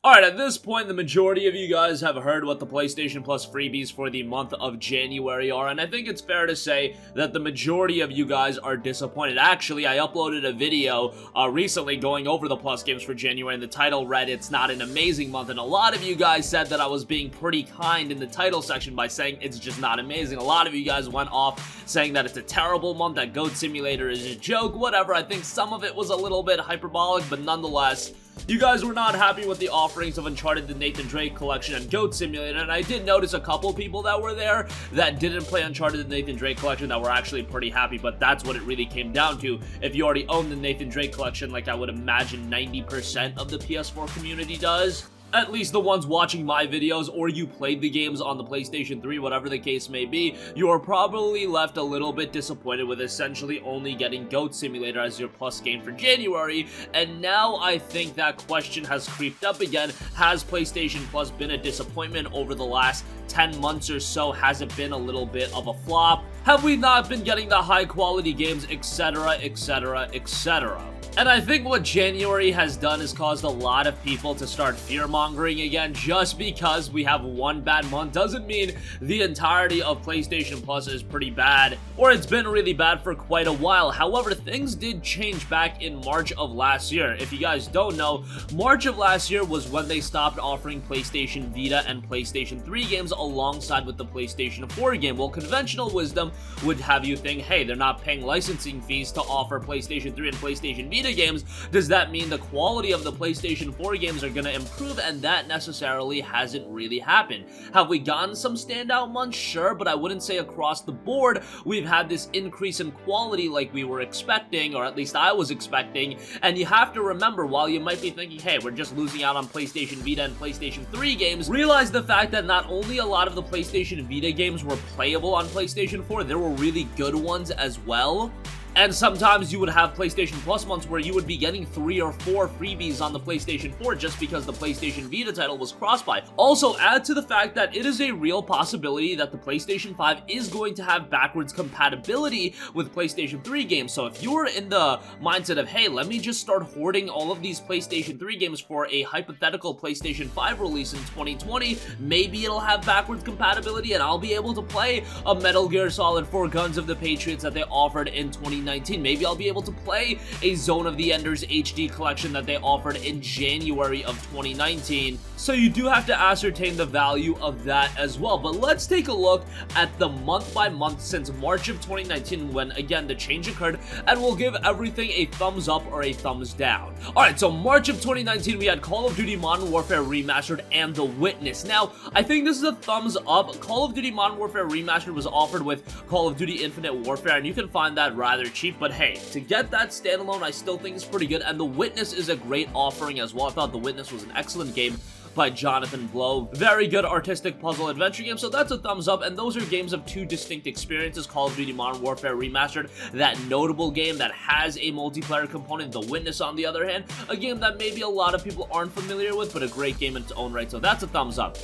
Alright, at this point, the majority of you guys have heard what the PlayStation Plus freebies for the month of January are, and I think it's fair to say that the majority of you guys are disappointed. Actually, I uploaded a video recently going over the Plus games for January, and the title read, "It's not an amazing month," and a lot of you guys said that I was being pretty kind in the title section by saying it's just not amazing. A lot of you guys went off saying that it's a terrible month, that Goat Simulator is a joke, whatever. I think some of it was a little bit hyperbolic, but nonetheless, you guys were not happy with the offerings of Uncharted, the Nathan Drake Collection, and Goat Simulator, and I did notice a couple people that were there that didn't play Uncharted, the Nathan Drake Collection that were actually pretty happy, but that's what it really came down to. If you already own the Nathan Drake Collection, like I would imagine 90% of the PS4 community does, at least the ones watching my videos, or you played the games on the PlayStation 3, whatever the case may be, you are probably left a little bit disappointed with essentially only getting Goat Simulator as your Plus game for January, and now I think that question has creeped up again. Has PlayStation Plus been a disappointment over the last 10 months or so? Has it been a little bit of a flop? Have we not been getting the high quality games, etc, etc, etc? And I think what January has done is caused a lot of people to start fear-mongering again. Just because we have one bad month doesn't mean the entirety of PlayStation Plus is pretty bad, or it's been really bad for quite a while. However, things did change back in March of last year. If you guys don't know, March of last year was when they stopped offering PlayStation Vita and PlayStation 3 games alongside with the PlayStation 4 game. Well, conventional wisdom would have you think, hey, they're not paying licensing fees to offer PlayStation 3 and PlayStation Vita games. Does that mean the quality of the PlayStation 4 games are going to improve? And that necessarily hasn't really happened. Have we gotten some standout months? Sure, but I wouldn't say across the board we've had this increase in quality like we were expecting, or at least I was expecting. And you have to remember, while you might be thinking, hey, we're just losing out on PlayStation Vita and PlayStation 3 games, realize the fact that not only a lot of the PlayStation Vita games were playable on PlayStation 4, there were really good ones as well. And sometimes you would have PlayStation Plus months where you would be getting 3 or 4 freebies on the PlayStation 4 just because the PlayStation Vita title was cross-buy. Also, add to the fact that it is a real possibility that the PlayStation 5 is going to have backwards compatibility with PlayStation 3 games. So if you're in the mindset of, hey, let me just start hoarding all of these PlayStation 3 games for a hypothetical PlayStation 5 release in 2020, maybe it'll have backwards compatibility and I'll be able to play a Metal Gear Solid 4 Guns of the Patriots that they offered in 2019. Maybe I'll be able to play a Zone of the Enders HD collection that they offered in January of 2019. So you do have to ascertain the value of that as well. But let's take a look at the month by month since March of 2019 when, again, the change occurred, and we'll give everything a thumbs up or a thumbs down. Alright, so March of 2019, we had Call of Duty Modern Warfare Remastered and The Witness. Now, I think this is a thumbs up. Call of Duty Modern Warfare Remastered was offered with Call of Duty Infinite Warfare, and you can find that rather cheap, but hey, to get that standalone, I still think it's pretty good, and The Witness is a great offering as well. I thought The Witness was an excellent game by Jonathan Blow. Very good artistic puzzle adventure game, so that's a thumbs up, and those are games of two distinct experiences. Call of Duty Modern Warfare Remastered, that notable game that has a multiplayer component. The Witness, on the other hand, a game that maybe a lot of people aren't familiar with, but a great game in its own right, so that's a thumbs up.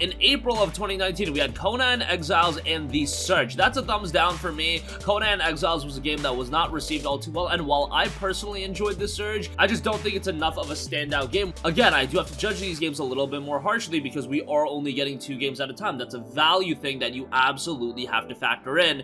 In April of 2019, we had Conan Exiles and The Surge. That's a thumbs down for me. Conan Exiles was a game that was not received all too well, and while I personally enjoyed The Surge, I just don't think it's enough of a standout game. Again, I do have to judge these games a little bit more harshly because we are only getting 2 games at a time. That's a value thing that you absolutely have to factor in.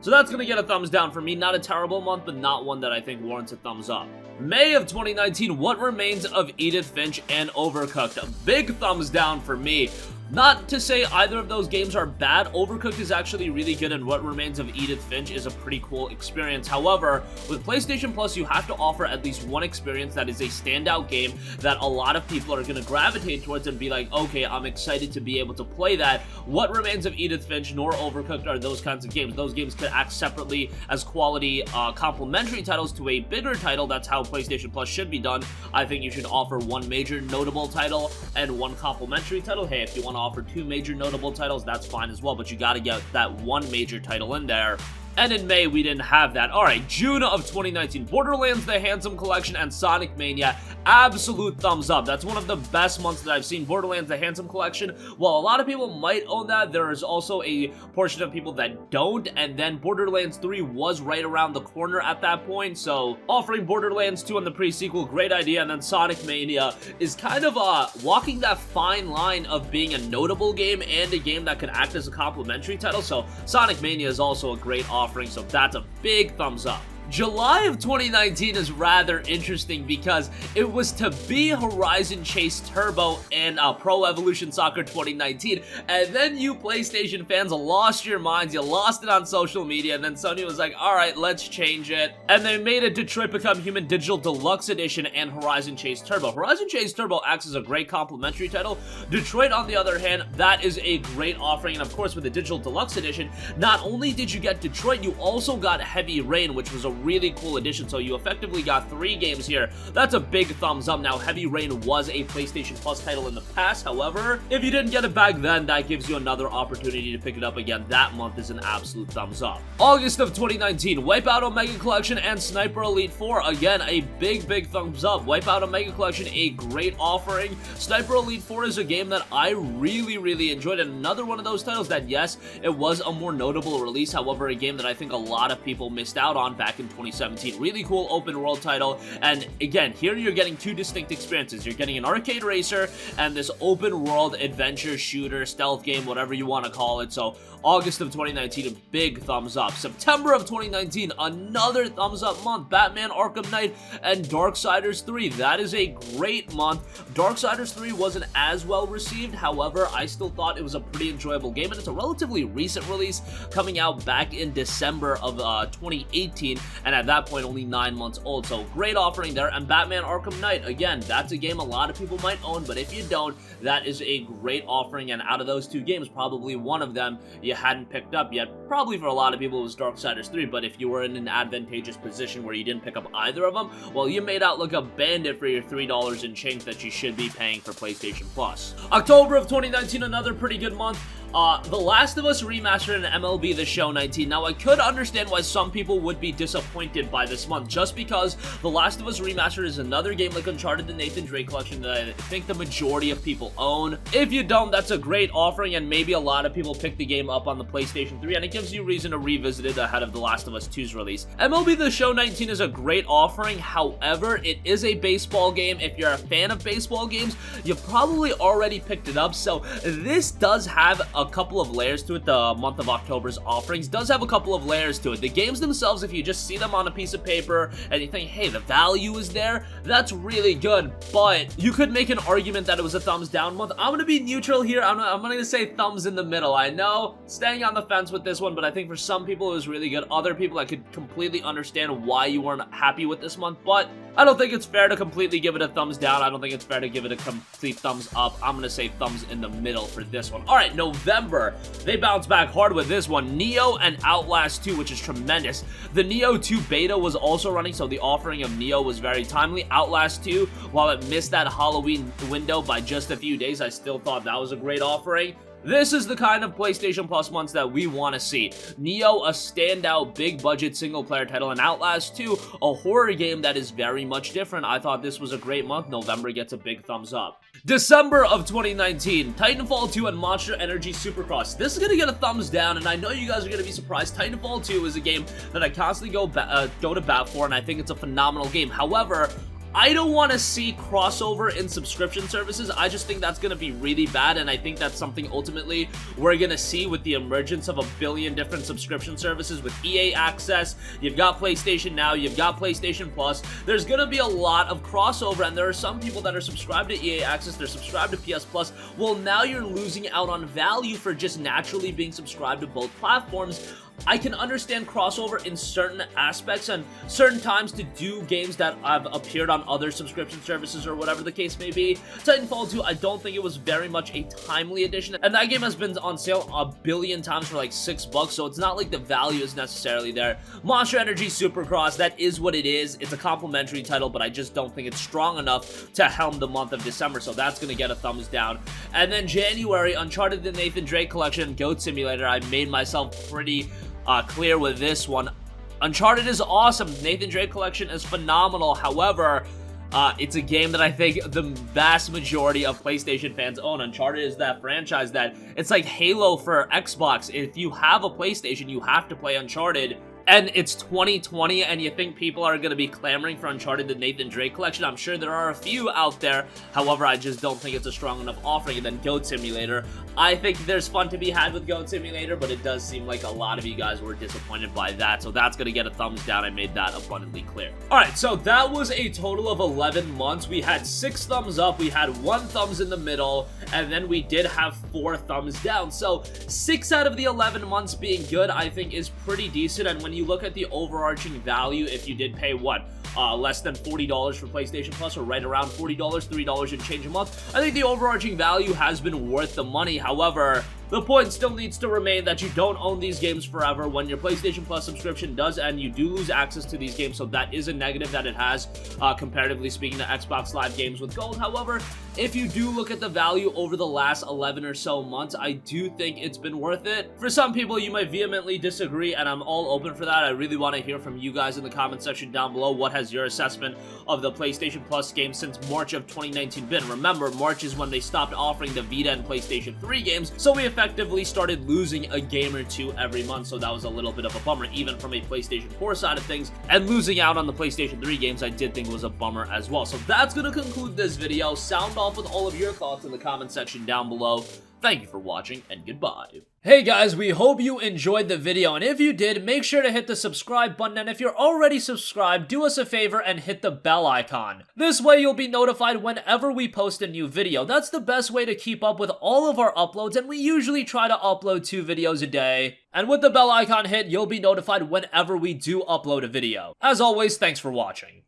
So that's going to get a thumbs down for me. Not a terrible month, but not one that I think warrants a thumbs up. May of 2019, What Remains of Edith Finch and Overcooked. A big thumbs down for me. Not to say either of those games are bad. Overcooked is actually really good, and What Remains of Edith Finch is a pretty cool experience. However, with PlayStation Plus, you have to offer at least one experience that is a standout game that a lot of people are going to gravitate towards and be like, okay, I'm excited to be able to play that. What Remains of Edith Finch nor Overcooked are those kinds of games. Those games could act separately as quality complementary titles to a bigger title. That's how PlayStation Plus should be done. I think you should offer one major notable title and one complementary title. Hey, if you want to offer 2 major notable titles, that's fine as well, but you gotta get that one major title in there. and in May we didn't have that. Alright, June of 2019, Borderlands The Handsome Collection and Sonic Mania, absolute thumbs up. That's one of the best months that I've seen. Borderlands The Handsome Collection, while a lot of people might own that, there is also a portion of people that don't, and then Borderlands 3 was right around the corner at that point, so offering Borderlands 2 on the pre-sequel, great idea. And then Sonic Mania is kind of walking that fine line of being a notable game and a game that could act as a complementary title, so Sonic Mania is also a great offering, so that's a big thumbs up. July of 2019 is rather interesting because it was to be Horizon Chase Turbo and Pro Evolution Soccer 2019, and then you PlayStation fans lost your minds, you lost it on social media, and then Sony was like, alright, let's change it, and they made it Detroit Become Human Digital Deluxe Edition and Horizon Chase Turbo. Horizon Chase Turbo acts as a great complementary title. Detroit, on the other hand, that is a great offering, and of course with the Digital Deluxe Edition, not only did you get Detroit, you also got Heavy Rain, which was a really cool addition, so you effectively got 3 games here. That's a big thumbs up. Now, Heavy Rain was a PlayStation Plus title in the past, however, if you didn't get it back then, that gives you another opportunity to pick it up again. That month is an absolute thumbs up. August of 2019, Wipeout Omega Collection and Sniper Elite 4, again, a big thumbs up. Wipeout Omega Collection, a great offering. Sniper Elite 4 is a game that I really enjoyed, and another one of those titles that, yes, it was a more notable release, however, a game that I think a lot of people missed out on back in 2017. Really cool open world title, and again, here you're getting 2 distinct experiences. You're getting an arcade racer and this open world adventure shooter, stealth game, whatever you want to call it. So August of 2019, a big thumbs up. September of 2019, another thumbs up month. Batman Arkham Knight and Darksiders 3. That is a great month. Darksiders 3 wasn't as well received, however, I still thought it was a pretty enjoyable game, and it's a relatively recent release, coming out back in December of 2018, and at that point only 9 months old, so great offering there. And Batman Arkham Knight, again, that's a game a lot of people might own, but if you don't, that is a great offering, and out of those 2 games, probably one of them you hadn't picked up yet. Probably for a lot of people it was Darksiders 3, but if you were in an advantageous position where you didn't pick up either of them, well, you made out like a bandit for your $3 and change that you should be paying for PlayStation Plus. October of 2019, another pretty good month. The Last of Us Remastered and MLB The Show 19. Now, I could understand why some people would be disappointed by this month, just because The Last of Us Remastered is another game like Uncharted, the Nathan Drake Collection, that I think the majority of people own. If you don't, that's a great offering, and maybe a lot of people pick the game up on the PlayStation 3, and it gives you reason to revisit it ahead of The Last of Us 2's release. MLB The Show 19 is a great offering, however, it is a baseball game. If you're a fan of baseball games, you've probably already picked it up, so this does have a couple of layers to it. The month of October's offerings does have a couple of layers to it. The games themselves, if you just see them on a piece of paper and you think, hey, the value is there, that's really good, but you could make an argument that it was a thumbs down month. I'm going to be neutral here. I'm going to say thumbs in the middle. I know, staying on the fence with this one, but I think for some people it was really good. Other people, I could completely understand why you weren't happy with this month, but I don't think it's fair to completely give it a thumbs down. I don't think it's fair to give it a complete thumbs up. I'm going to say thumbs in the middle for this one. All right, November, they bounced back hard with this one. Neo and Outlast 2, which is tremendous. The Neo 2 beta was also running, so the offering of Neo was very timely. Outlast 2, while it missed that Halloween window by just a few days, I still thought that was a great offering. This is the kind of PlayStation Plus months that we want to see. Neo, a standout big-budget single-player title, and Outlast 2, a horror game that is very much different. I thought this was a great month. November gets a big thumbs up. December of 2019, Titanfall 2 and Monster Energy Supercross. This is going to get a thumbs down, and I know you guys are going to be surprised. Titanfall 2 is a game that I constantly go to bat for, and I think it's a phenomenal game. However, I don't want to see crossover in subscription services. I just think that's going to be really bad, and I think that's something ultimately we're going to see with the emergence of a billion different subscription services with EA Access. You've got PlayStation Now, you've got PlayStation Plus. There's going to be a lot of crossover, and there are some people that are subscribed to EA Access, they're subscribed to PS Plus. Well, now you're losing out on value for just naturally being subscribed to both platforms. I can understand crossover in certain aspects and certain times to do games that have appeared on other subscription services or whatever the case may be. Titanfall 2, I don't think it was very much a timely addition, and that game has been on sale a billion times for like $6, so it's not like the value is necessarily there. Monster Energy Supercross, that is what it is. It's a complimentary title, but I just don't think it's strong enough to helm the month of December, so that's going to get a thumbs down. And then January, Uncharted, the Nathan Drake Collection, Goat Simulator. I made myself pretty clear with this one. Uncharted is awesome. Nathan Drake collection is phenomenal. However, it's a game that I think the vast majority of PlayStation fans own. Uncharted is that franchise that it's like Halo for Xbox. If you have a PlayStation, you have to play Uncharted. And it's 2020, and you think people are going to be clamoring for Uncharted, the Nathan Drake collection. I'm sure there are a few out there. However, I just don't think it's a strong enough offering. And then Goat Simulator. I think there's fun to be had with Goat Simulator, but it does seem like a lot of you guys were disappointed by that. So that's going to get a thumbs down. I made that abundantly clear. Alright, so that was a total of 11 months. We had 6 thumbs up, we had 1 thumbs in the middle, and then we did have 4 thumbs down. So 6 out of the 11 months being good, I think, is pretty decent. And when you look at the overarching value, if you did pay less than $40 for PlayStation Plus, or right around $40, $3 and change a month, I think the overarching value has been worth the money. However, the point still needs to remain that you don't own these games forever. When your PlayStation Plus subscription does end, you do lose access to these games, so that is a negative that it has, comparatively speaking to Xbox Live games with Gold. However, if you do look at the value over the last 11 or so months, I do think it's been worth it. For some people, you might vehemently disagree, and I'm all open for that. I really want to hear from you guys in the comment section down below. What has your assessment of the PlayStation Plus games since March of 2019 been? Remember, March is when they stopped offering the Vita and PlayStation 3 games, so we effectively started losing a game or two every month, so that was a little bit of a bummer, even from a PlayStation 4 side of things. And losing out on the PlayStation 3 games, I did think was a bummer as well. So that's going to conclude this video. Sound off with all of your thoughts in the comment section down below. Thank you for watching, and goodbye. Hey guys, we hope you enjoyed the video, and if you did, make sure to hit the subscribe button, and if you're already subscribed, do us a favor and hit the bell icon. This way you'll be notified whenever we post a new video. That's the best way to keep up with all of our uploads, and we usually try to upload 2 videos a day. And with the bell icon hit, you'll be notified whenever we do upload a video. As always, thanks for watching.